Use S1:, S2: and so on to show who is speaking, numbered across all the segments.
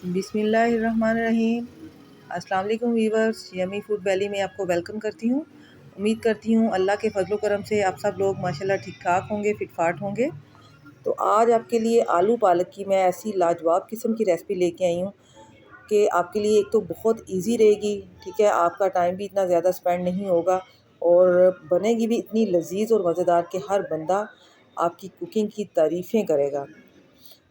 S1: बिस्मिल्लाहिर्रहमानिर्रहीम। अस्सलाम वालेकुम वीवर्स, यमी फूड वैली में आपको वेलकम करती हूँ। उम्मीद करती हूँ अल्लाह के फजल करम से आप सब लोग माशाल्लाह ठीक ठाक होंगे, फिटफाट होंगे। तो आज आपके लिए आलू पालक की मैं ऐसी लाजवाब किस्म की रेसिपी लेके आई हूँ कि आपके लिए एक तो बहुत इजी रहेगी, ठीक है, आपका टाइम भी इतना ज़्यादा स्पेंड नहीं होगा और बनेगी भी इतनी लजीज और मज़ेदार कि हर बंदा आपकी कुकिंग की तारीफ़ें करेगा।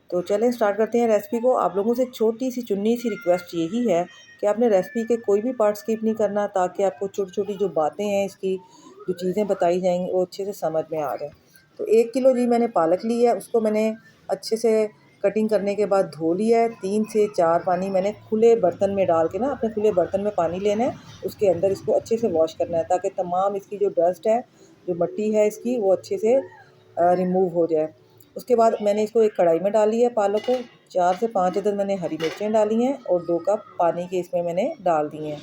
S1: तो चलें स्टार्ट करते हैं रेसिपी को। आप लोगों से एक छोटी सी चुन्नी सी रिक्वेस्ट यही है कि आपने रेसिपी के कोई भी पार्ट स्किप नहीं करना, ताकि आपको छोटी छोटी जो बातें हैं, इसकी जो चीज़ें बताई जाएंगी वो अच्छे से समझ में आ जाए। तो 1 किलो जी मैंने पालक ली है, उसको मैंने अच्छे से कटिंग करने के बाद धो लिया है। 3 से 4 पानी मैंने खुले बर्तन में डाल के ना, अपने खुले बर्तन में पानी लेना है, उसके अंदर इसको अच्छे से वॉश करना है ताकि तमाम इसकी जो डस्ट है, जो मिट्टी है इसकी, वो अच्छे से रिमूव हो जाए। उसके बाद मैंने इसको एक कढ़ाई में डाली है पालक को। 4 से 5 अदद मैंने हरी मिर्चें डाली हैं और 2 कप पानी के इसमें मैंने डाल दिए हैं।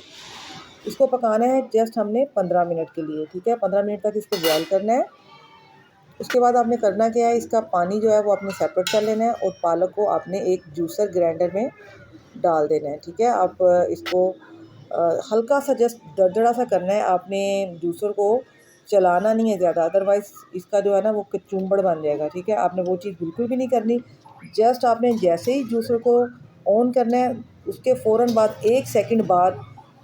S1: इसको पकाना है जस्ट हमने 15 मिनट के लिए, ठीक है। 15 मिनट तक इसको बॉयल करना है। उसके बाद आपने करना क्या है, इसका पानी जो है वो आपने सेपरेट कर लेना है और पालक को आपने एक जूसर ग्राइंडर में डाल देना है, ठीक है। आप इसको हल्का सा जस्ट दरदरा सा करना है, आपने जूसर को चलाना नहीं है ज़्यादा, अदरवाइज़ इसका जो है ना वो कचुम्बड़ बन जाएगा, ठीक है। आपने वो चीज़ बिल्कुल भी नहीं करनी। जस्ट आपने जैसे ही जूसर को ऑन करना है, उसके फ़ौरन बाद 1 सेकंड बाद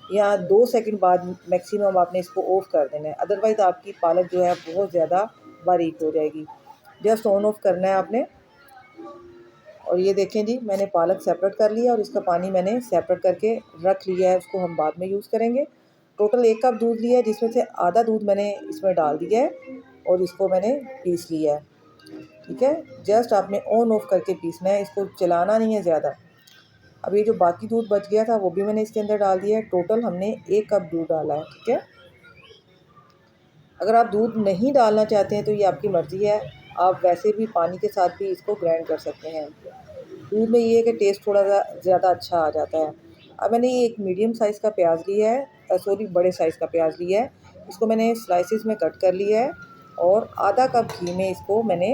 S1: या 2 सेकंड बाद मैक्सिमम आपने इसको ऑफ़ कर देना है, अदरवाइज़ आपकी पालक जो है बहुत ज़्यादा बारीक हो जाएगी। जस्ट ऑन ऑफ करना है आपने। और ये देखें जी, मैंने पालक सेपरेट कर लिया और इसका पानी मैंने सेपरेट करके रख लिया है, उसको हम बाद में यूज़ करेंगे। टोटल 1 कप दूध लिया है, जिसमें से आधा दूध मैंने इसमें डाल दिया है और इसको मैंने पीस लिया है, ठीक है। जस्ट आपने ऑन ऑफ करके पीसना है, इसको चलाना नहीं है ज़्यादा। अब ये जो बाकी दूध बच गया था वो भी मैंने इसके अंदर डाल दिया है। टोटल हमने 1 कप दूध डाला है, ठीक है। अगर आप दूध नहीं डालना चाहते हैं तो ये आपकी मर्ज़ी है, आप वैसे भी पानी के साथ भी इसको ग्राइंड कर सकते हैं। दूध में ये है कि टेस्ट थोड़ा सा ज़्यादा अच्छा आ जाता है। अब मैंने ये एक मीडियम साइज़ का प्याज लिया है, सॉरी बड़े साइज़ का प्याज लिया है। इसको मैंने स्लाइसिस में कट कर लिया है और आधा कप घी में इसको मैंने,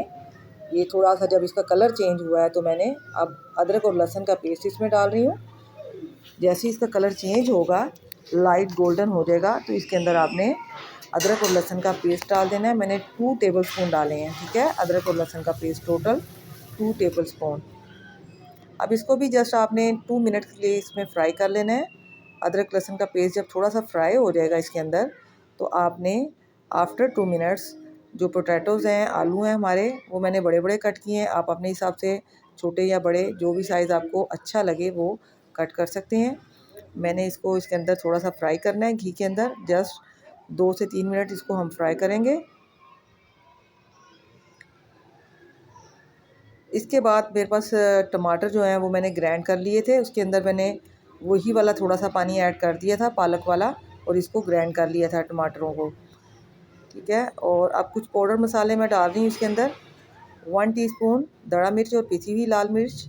S1: ये थोड़ा सा जब इसका कलर चेंज हुआ है तो मैंने अब अदरक और लहसुन का पेस्ट इसमें डाल रही हूँ। जैसे ही इसका कलर चेंज होगा, लाइट गोल्डन हो जाएगा, तो इसके अंदर आपने अदरक और लहसुन का पेस्ट डाल देना है। मैंने 2 टेबलस्पून डाले हैं, ठीक है, अदरक और लहसुन का पेस्ट, टोटल 2 टेबलस्पून। अब इसको भी जस्ट आपने 2 मिनट के लिए इसमें फ्राई कर लेना है। अदरक लहसुन का पेस्ट जब थोड़ा सा फ्राई हो जाएगा इसके अंदर, तो आपने आफ्टर 2 मिनट्स जो पोटैटोज़ हैं, आलू हैं हमारे, वो मैंने बड़े बड़े कट किए हैं। आप अपने हिसाब से छोटे या बड़े, जो भी साइज़ आपको अच्छा लगे वो कट कर सकते हैं। मैंने इसको इसके अंदर थोड़ा सा फ्राई करना है घी के अंदर, जस्ट 2 से 3 मिनट इसको हम फ्राई करेंगे। इसके बाद मेरे पास टमाटर जो हैं वो मैंने ग्राइंड कर लिए थे, उसके अंदर मैंने वही वाला थोड़ा सा पानी ऐड कर दिया था, पालक वाला, और इसको ग्राइंड कर लिया था टमाटरों को, ठीक है। और अब कुछ पाउडर मसाले मैं डाल रही हूँ इसके अंदर। 1 टीस्पून दड़ा मिर्च और पिसी हुई लाल मिर्च,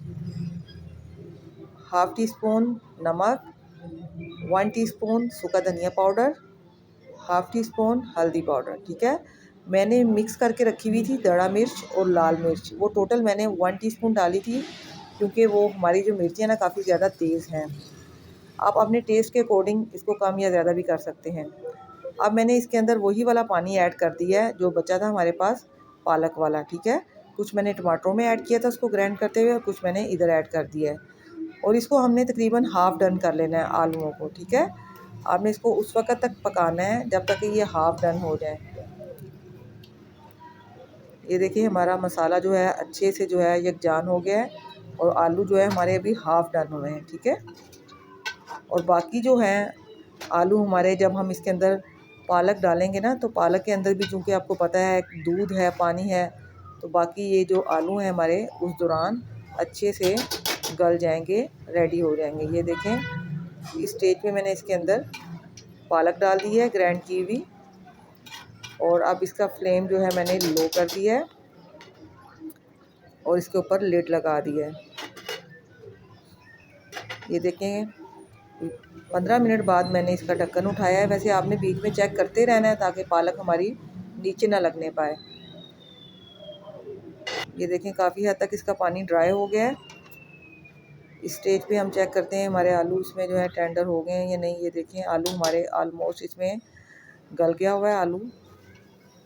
S1: हाफ़ टी स्पून नमक, 1 टीस्पून सूखा धनिया पाउडर, हाफ़ टी स्पून हल्दी पाउडर, ठीक है। मैंने मिक्स करके रखी हुई थी दड़ा मिर्च और लाल मिर्च, वो टोटल मैंने 1 टीस्पून डाली थी, क्योंकि वो हमारी जो मिर्चियाँ ना काफ़ी ज़्यादा तेज़ हैं। आप अपने टेस्ट के अकॉर्डिंग इसको कम या ज़्यादा भी कर सकते हैं। अब मैंने इसके अंदर वही वाला पानी ऐड कर दिया है जो बचा था हमारे पास, पालक वाला, ठीक है। कुछ मैंने टमाटरों में ऐड किया था उसको ग्राइंड करते हुए, और कुछ मैंने इधर ऐड कर दिया है। और इसको हमने तकरीबन हाफ़ डन कर लेना है आलूओं को, ठीक है। आपने इसको उस वक़्त तक पकाना है जब तक कि ये हाफ़ डन हो जाए। ये देखिए हमारा मसाला जो है अच्छे से जो है यकजान हो गया है और आलू जो है हमारे अभी हाफ़ डन हुए हैं, ठीक है। और बाकी जो हैं आलू हमारे, जब हम इसके अंदर पालक डालेंगे ना, तो पालक के अंदर भी चूँकि आपको पता है दूध है, पानी है, तो बाकी ये जो आलू हैं हमारे उस दौरान अच्छे से गल जाएंगे, रेडी हो जाएंगे। ये देखें इस स्टेज पे मैंने इसके अंदर पालक डाल दी है ग्राइंड की हुई, और अब इसका फ्लेम जो है मैंने लो कर दिया है और इसके ऊपर लिड लगा दिया है। ये देखें 15 मिनट बाद मैंने इसका ढक्कन उठाया है। वैसे आपने बीच में चेक करते रहना है ताकि पालक हमारी नीचे ना लगने पाए। ये देखें काफ़ी हद तक इसका पानी ड्राई हो गया है। इस स्टेज पे हम चेक करते हैं हमारे आलू इसमें जो है टेंडर हो गए हैं या नहीं। ये देखें आलू हमारे ऑलमोस्ट इसमें गल गया हुआ है आलू।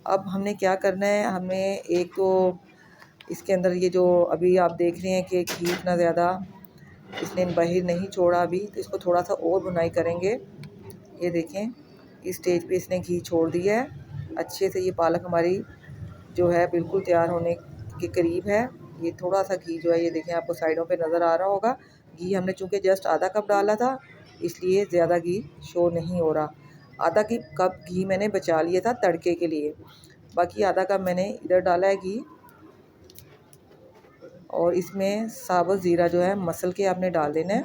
S1: अब हमने क्या करना है, हमें एक तो इसके अंदर ये जो अभी आप देख रहे हैं कि घी इतना ज़्यादा इसने बाहर नहीं छोड़ा अभी, तो इसको थोड़ा सा और भुनाई करेंगे। ये देखें इस स्टेज पे इसने घी छोड़ दिया है अच्छे से। ये पालक हमारी जो है बिल्कुल तैयार होने के करीब है। ये थोड़ा सा घी जो है ये देखें आपको साइडों पे नज़र आ रहा होगा। घी हमने चूँकि जस्ट आधा कप डाला था इसलिए ज़्यादा घी शो नहीं हो रहा। आधा कप घी मैंने बचा लिया था तड़के के लिए, बाकी आधा कप मैंने इधर डाला है घी। और इसमें साबुत ज़ीरा जो है मसल के आपने डाल देना है,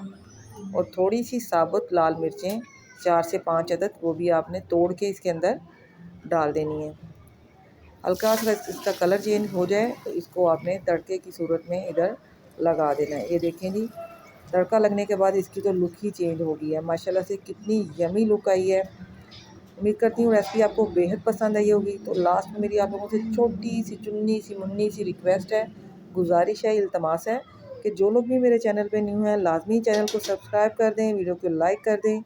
S1: और थोड़ी सी साबुत लाल मिर्चें 4 से 5 अदद वो भी आपने तोड़ के इसके अंदर डाल देनी है। हल्का सा इसका कलर चेंज हो जाए तो इसको आपने तड़के की सूरत में इधर लगा देना है। ये देखें जी तड़का लगने के बाद इसकी तो लुक ही चेंज हो गई है माशाल्लाह से, कितनी यमी लुक आई है। उम्मीद करती हूँ रेसिपी आपको बेहद पसंद आई होगी। तो लास्ट में मेरी आप लोगों से छोटी सी चुन्नी सी मुन्नी सी रिक्वेस्ट है, गुजारिश है, इल्तमास है कि जो लोग भी मेरे चैनल पे न्यू हैं लाजमी चैनल को सब्सक्राइब कर दें, वीडियो को लाइक कर दें,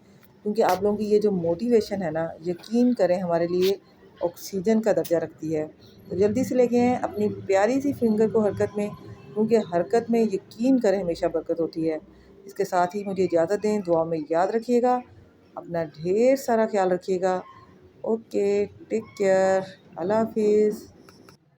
S1: क्योंकि आप लोगों की ये जो मोटिवेशन है ना, यकीन करें हमारे लिए ऑक्सीजन का दर्जा रखती है। तो जल्दी से लेके आएँ अपनी प्यारी सी फिंगर को हरकत में, क्योंकि हरकत में यकीन करें हमेशा बरकत होती है। इसके साथ ही मुझे इजाज़त दें, दुआ में याद रखिएगा, अपना ढेर सारा ख्याल रखिएगा। ओके, टेक केयर, अल्लाह हाफिज़।